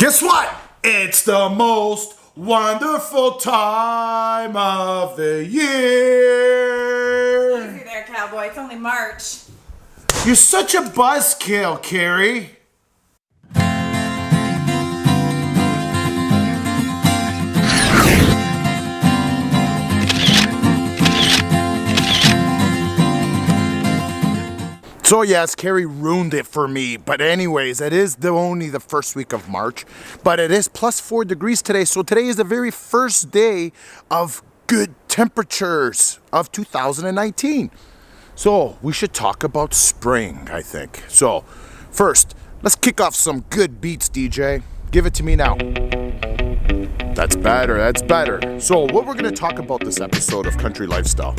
Guess what? It's the most wonderful time of the year. Easy there, cowboy. It's only March. You're such a buzzkill, Carrie. So yes, Carrie ruined it for me. But anyways, it is only the first week of March. But it is plus 4 degrees today. So today is the very first day of good temperatures of 2019. So we should talk about spring, I think. So first, let's kick off some good beats, DJ. Give it to me now. That's better, that's better. So what we're gonna talk about this episode of Country Lifestyle,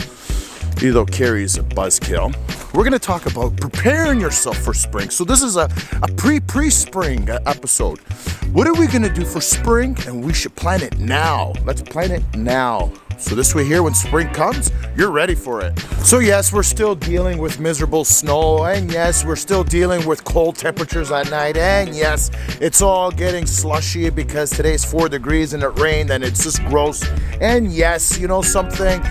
even though Carrie's a buzzkill, we're going to talk about preparing yourself for spring. So this is a pre-spring episode. What are we going to do for spring? And we should plan it now. Let's plan it now. So this way here, when spring comes, you're ready for it. So yes, we're still dealing with miserable snow. And yes, we're still dealing with cold temperatures at night. And yes, it's all getting slushy because today's 4 degrees and it rained and it's just gross. And yes, you know something?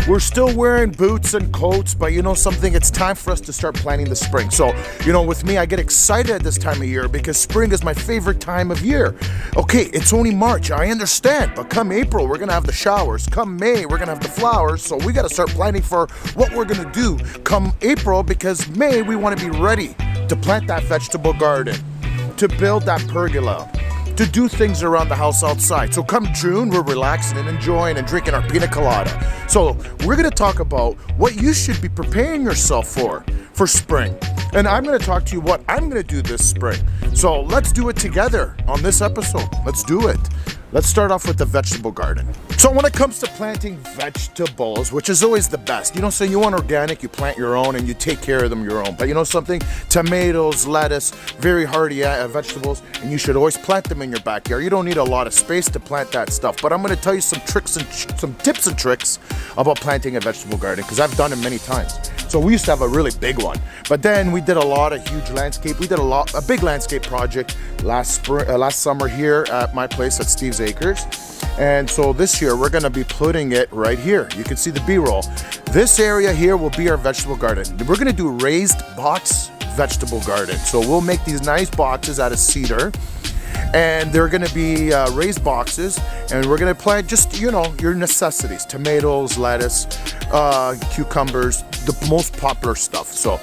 We're still wearing boots and coats, but you know something? It's time for us to start planning the spring. So, you know, with me, I get excited at this time of year because spring is my favorite time of year. Okay, it's only March, I understand, but come April, we're gonna have the showers. Come May, we're gonna have the flowers. So we gotta start planning for what we're gonna do come April, because May, we wanna be ready to plant that vegetable garden, to build that pergola, to do things around the house outside. So come June, we're relaxing and enjoying and drinking our pina colada. So we're gonna talk about what you should be preparing yourself for spring. And I'm gonna talk to you what I'm gonna do this spring. So let's do it together on this episode. Let's do it. Let's start off with the vegetable garden. So when it comes to planting vegetables, which is always the best, you know, so you want organic, you plant your own and you take care of them your own. But you know something? Tomatoes, lettuce, very hardy vegetables, and you should always plant them in your backyard. You don't need a lot of space to plant that stuff. But I'm gonna tell you some tricks and some tips and tricks about planting a vegetable garden, because I've done it many times. So we used to have a really big one, but then we did a lot of huge landscape. We did a big landscape project last summer here at my place at Steve's Acres. And so this year we're gonna be putting it right here. You can see the B-roll. This area here will be our vegetable garden. We're gonna do raised box vegetable garden. So we'll make these nice boxes out of cedar, and they're gonna be raised boxes, and we're gonna plant just, you know, your necessities: tomatoes, lettuce, cucumbers, the most popular stuff. So,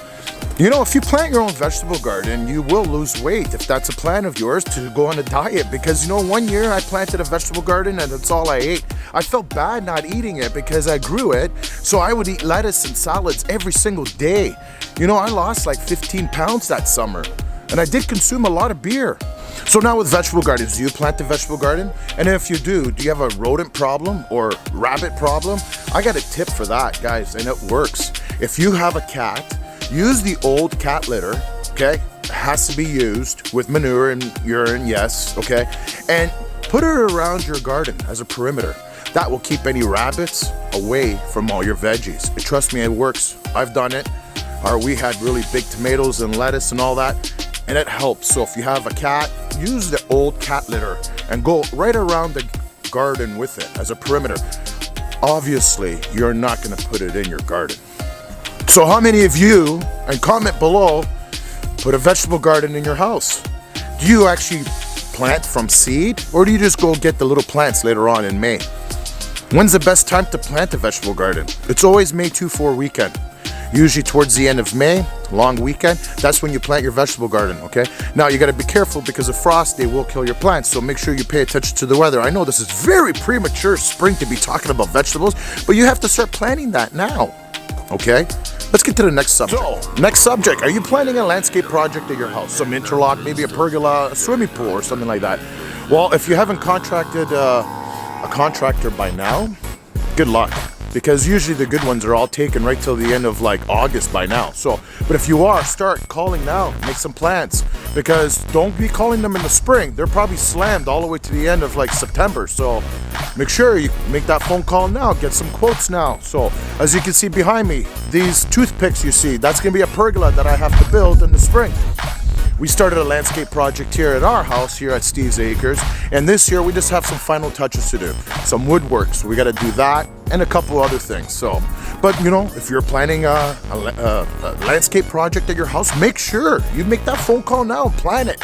you know, if you plant your own vegetable garden, you will lose weight if that's a plan of yours to go on a diet. Because, you know, one year I planted a vegetable garden and that's all I ate. I felt bad not eating it because I grew it. So I would eat lettuce and salads every single day. You know, I lost like 15 pounds that summer, and I did consume a lot of beer. So now with vegetable gardens, do you plant a vegetable garden? And if you do you have a rodent problem or rabbit problem? I got a tip for that, guys, and it works. If you have a cat, use the old cat litter, okay? It has to be used with manure and urine, yes, okay? And put it around your garden as a perimeter. That will keep any rabbits away from all your veggies. Trust me, it works. I've done it. We had really big tomatoes and lettuce and all that, and it helps. So if you have a cat, use the old cat litter and go right around the garden with it as a perimeter. Obviously, you're not gonna put it in your garden. So how many of you, and comment below, put a vegetable garden in your house? Do you actually plant from seed, or do you just go get the little plants later on in May? When's the best time to plant a vegetable garden? It's always May 2-4 weekend. Usually towards the end of May, long weekend, that's when you plant your vegetable garden, okay? Now you gotta be careful because a frost day will kill your plants, so make sure you pay attention to the weather. I know this is very premature spring to be talking about vegetables, but you have to start planting that now, okay? Let's get to the next subject. So, next subject, are you planning a landscape project at your house? Some interlock, maybe a pergola, a swimming pool or something like that. Well, if you haven't contracted a contractor by now, good luck. Because usually the good ones are all taken right till the end of like August by now. So, but if you are, start calling now, make some plans. Because don't be calling them in the spring. They're probably slammed all the way to the end of like September. So make sure you make that phone call now, get some quotes now. So as you can see behind me, these toothpicks you see, that's gonna be a pergola that I have to build in the spring. we started a landscape project here at our house here at Steve's Acres, and this year we just have some final touches to do. Some woodwork, so we got to do that and a couple other things. So, but you know, if you're planning a landscape project at your house, make sure you make that phone call now and plan it.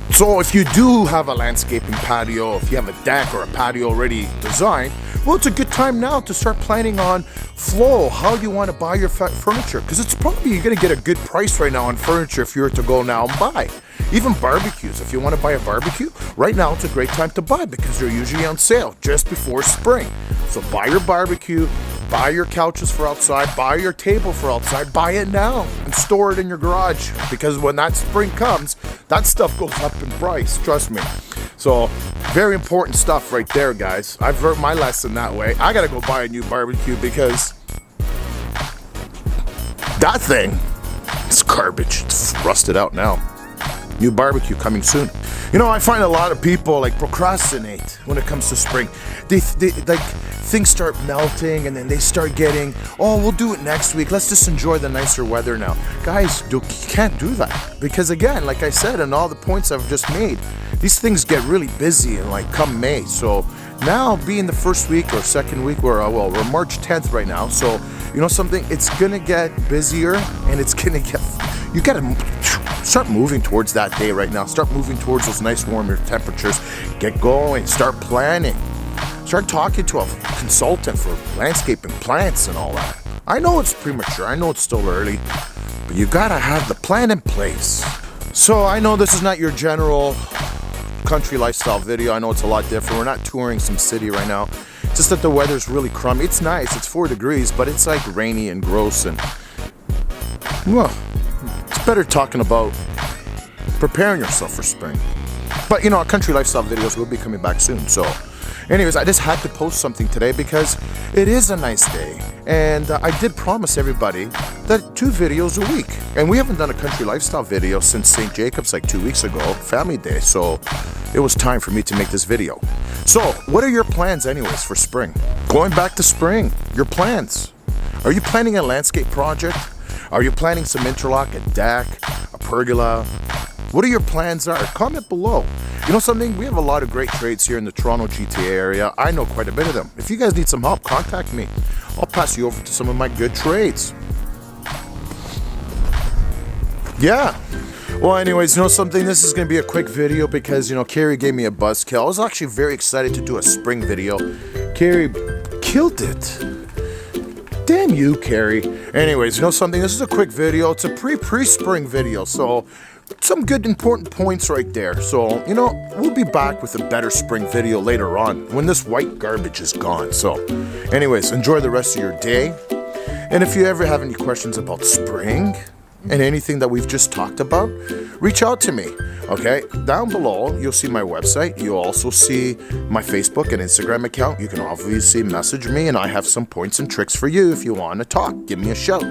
So if you do have a landscaping patio, if you have a deck or a patio already designed, well, it's a good time now to start planning on flow, how you want to buy your furniture, because it's probably you're going to get a good price right now on furniture if you were to go now and buy. Even barbecues, if you want to buy a barbecue, right now it's a great time to buy because they're usually on sale just before spring. So buy your barbecue, buy your couches for outside, buy your table for outside, buy it now and store it in your garage, because when that spring comes, that stuff goes up in price, trust me. So very important stuff right there, guys. I've learned my lesson that way. I gotta go buy a new barbecue because that thing is garbage. It's rusted out now. New barbecue coming soon. You know, I find a lot of people like procrastinate when it comes to spring. They like things start melting and then they start getting, oh, we'll do it next week. Let's just enjoy the nicer weather now. Guys, you can't do that, because again, like I said, and all the points I've just made, these things get really busy and like come May. So now being the first week or second week, we're March 10th right now. So you know something, it's gonna get busier and it's gonna get, you gotta start moving towards that day right now. Start moving towards those nice warmer temperatures. Get going, start planning. Start talking to a consultant for landscaping plants and all that. I know it's premature, I know it's still early, but you gotta have the plan in place. So I know this is not your general country lifestyle video. I know it's a lot different. We're not touring some city right now. It's just that the weather's really crummy. It's nice, it's 4 degrees, but it's like rainy and gross, and well, it's better talking about preparing yourself for spring. But you know, our country lifestyle videos will be coming back soon. So anyways, I just had to post something today because it is a nice day. And I did promise everybody that 2 videos a week. And we haven't done a country lifestyle video since St. Jacob's like 2 weeks ago, Family Day. So it was time for me to make this video. So what are your plans anyways for spring? Going back to spring, your plans. Are you planning a landscape project? Are you planning some interlock, a deck, a pergola? What are your plans are? Comment below. You know something? We have a lot of great trades here in the Toronto GTA area. I know quite a bit of them. If you guys need some help, contact me. I'll pass you over to some of my good trades. Yeah. Well, anyways, you know something? This is going to be a quick video because, you know, Carrie gave me a buzzkill. I was actually very excited to do a spring video. Carrie killed it. Damn you, Carrie. Anyways, you know something? This is a quick video. It's a pre-spring video, so some good important points right there. So, you know, we'll be back with a better spring video later on when this white garbage is gone. So, anyways, enjoy the rest of your day. And if you ever have any questions about spring and anything that we've just talked about, reach out to me. Okay, down below you'll see my website. You'll also see my Facebook and Instagram account. You can obviously message me, and I have some points and tricks for you if you want to talk. Give me a shout.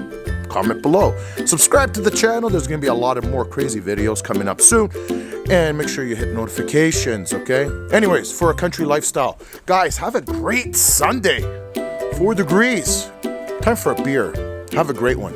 Comment below. Subscribe to the channel. There's going to be a lot of more crazy videos coming up soon. And make sure you hit notifications, okay? Anyways, for a country lifestyle, guys, have a great Sunday. 4 degrees. Time for a beer. Have a great one.